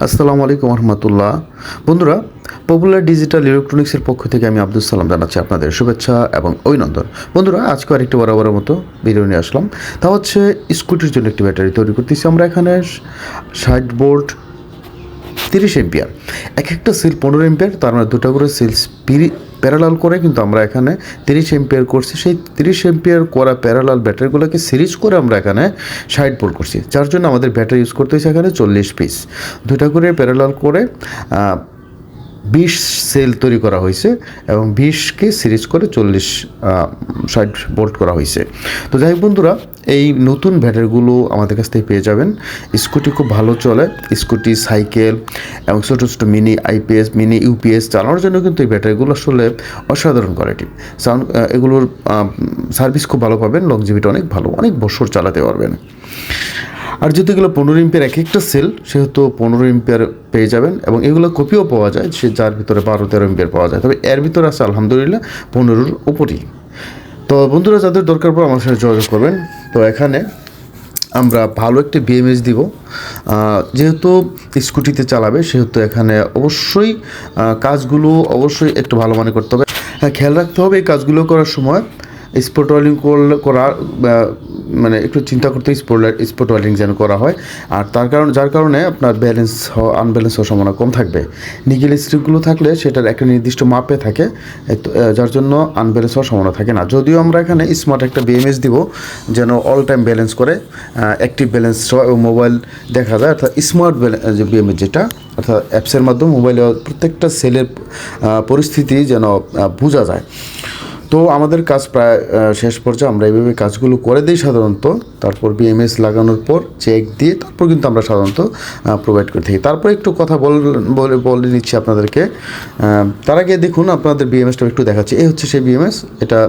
আসসালামু আলাইকুম রহমতুল্লাহ। বন্ধুরা, পপুলার ডিজিটাল ইলেকট্রনিক্সের পক্ষ থেকে আমি আব্দুল সালাম জানাচ্ছি আপনাদের শুভেচ্ছা এবং অভিনন্দন। বন্ধুরা, আজকে আরেকটি বরাবরের মতো ভিডিও নিয়ে আসলাম। তা হচ্ছে স্কুটির জন্য একটি ব্যাটারি তৈরি করতেছি আমরা এখানে 60 ভোল্ট 30 এম্পিয়ার। এক একটা সেল 15 এম্পিয়ার, তার মানে দুটো করে সেলস প্যারালাল করে কিন্তু আমরা এখানে 30 এম্পিয়ার করছি। সেই 30 এম্পিয়ার করা প্যারালাল ব্যাটারিগুলোকে সিরিজ করে আমরা এখানে 60 ভোল্ট করছি, যার জন্য আমাদের ব্যাটারি ইউজ করতে হয়েছে এখানে 40 পিস। দুটা করে প্যারালাল করে 20 সেল তৈরি করা হয়েছে এবং 20কে সিরিজ করে 60 ভোল্ট করা হয়েছে। তো যাই হোক বন্ধুরা, এই নতুন ব্যাটারিগুলো আমাদের কাছ থেকে পেয়ে যাবেন। স্কুটি খুব ভালো চলে, স্কুটি, সাইকেল এবং ছোটো ছোটো মিনি আইপিএস, মিনি ইউপিএস চালানোর জন্য কিন্তু এই ব্যাটারিগুলো আসলে অসাধারণ কোয়ালিটি। এগুলোর সার্ভিস খুব ভালো পাবেন, লংজিভিটি অনেক ভালো, অনেক বছর চালাতে পারবেন। আর যদি এগুলো 15 এম্পিয়ার এক একটা সেল, সেহেতু 15 এম্পিয়ার পেয়ে যাবেন এবং এগুলো কপিও পাওয়া যায়, সে যার ভিতরে 12-13 এম্পিয়ার পাওয়া যায়, তবে এর ভিতরে আছে আলহামদুলিল্লাহ 15-র উপরই। তো বন্ধুরা, যাদের দরকার পড়ে আমার সাথে যোগাযোগ করবেন। তো এখানে আমরা ভালো একটি বিএমএস দিব, যেহেতু স্কুটিতে চালাবে সেহেতু এখানে অবশ্যই কাজগুলো অবশ্যই একটু ভালো মনে করতে হবে। হ্যাঁ, খেয়াল রাখতে হবে এই কাজগুলো করার সময় স্পট ওয়েল্ডিং করার মানে একটু চিন্তা করতে স্পট ওয়েল্ডিং যেন করা হয়। আর যার কারণে আপনার আনব্যালেন্স হওয়ার সম্ভাবনা কম থাকবে। নিকেল স্ট্রিপগুলো থাকলে সেটার একটা নির্দিষ্ট মাপে থাকে, যার জন্য আনব্যালেন্স হওয়ার সম্ভাবনা থাকে না। যদিও আমরা এখানে স্মার্ট একটা বিএমএস দিব যেন অল টাইম ব্যালেন্স করে, অ্যাক্টিভ ব্যালেন্স মোবাইল দেখা যায়, অর্থাৎ স্মার্ট যে বিএমএস যেটা, অর্থাৎ অ্যাপসের মাধ্যমে মোবাইলে প্রত্যেকটা সেলের পরিস্থিতি যেন বোঝা যায়। তো আমাদের কাজ প্রায় শেষ পর্যায়ে, আমরা এইভাবে কাজগুলো করে দিই সাধারণত। তারপর বিএমএস লাগানোর পর চেক দিয়ে তারপর কিন্তু আমরা সাধারণত প্রোভাইড করে থাকি। তারপর একটু কথা বলে নিচ্ছি আপনাদেরকে। তার আগে দেখুন, আপনাদের বিএমএসটা একটু দেখাচ্ছি। এই হচ্ছে সেই বিএমএস, এটা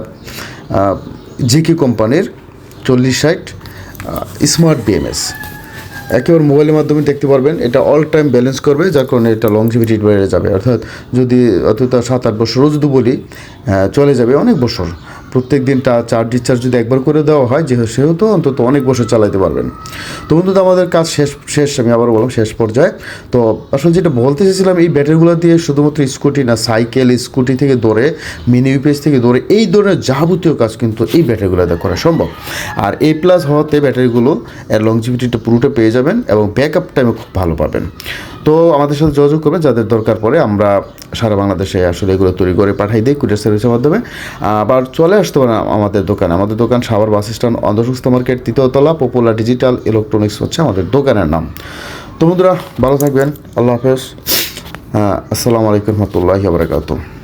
জিকি কোম্পানির 4060 স্মার্ট বিএমএস। একেবারে মোবাইলের মাধ্যমে দেখতে পারবেন, এটা অল টাইম ব্যালেন্স করবে, যার কারণে এটা লংজিভিটি বেড়ে যাবে। অর্থাৎ যদি 7-8 বছর রোজ যদি বলি, চলে যাবে অনেক বছর। প্রত্যেক দিনটা চার্জ ডিসচার্জ যদি একবার করে দেওয়া হয় সেহেতু অন্তত অনেক বছর চালাতে পারবেন। তো বন্ধুরা, আমাদের কাজ শেষ আমি আবার বললাম শেষ পর্যায়ে। তো আসলে যেটা বলতে চেয়েছিলাম, এই ব্যাটারিগুলো দিয়ে শুধুমাত্র স্কুটি না, সাইকেল, স্কুটি থেকে ধরে মিনি ইউপিএস থেকে ধরে এই ধরনের যাবতীয় কাজ কিন্তু এই ব্যাটারিগুলোতে করা সম্ভব। আর A+ হওয়াতে ব্যাটারিগুলো এর লংজিভিটিটা পুরোটা পেয়ে যাবেন এবং ব্যাকআপ টাইমও খুব ভালো পাবেন। তো আমাদের সাথে যোগাযোগ করবেন যাদের দরকার পড়ে। আমরা সারা বাংলাদেশে আসলে এগুলো তৈরি করে পাঠাই দিই কুরিয়ার সার্ভিসের মাধ্যমে। আবার চলে আসতে পারেন আমাদের দোকান সাভার বাস স্ট্যান্ড, অন্ধসুস্থ মার্কেট, 3য় তলা, পপুলার ডিজিটাল ইলেকট্রনিক্স হচ্ছে আমাদের দোকানের নাম। তো বন্ধুরা, ভালো থাকবেন, আল্লাহ হাফেজ, আসসালামু আলাইকুম রহমতুল্লাহি ওয়া বারাকাতুহু।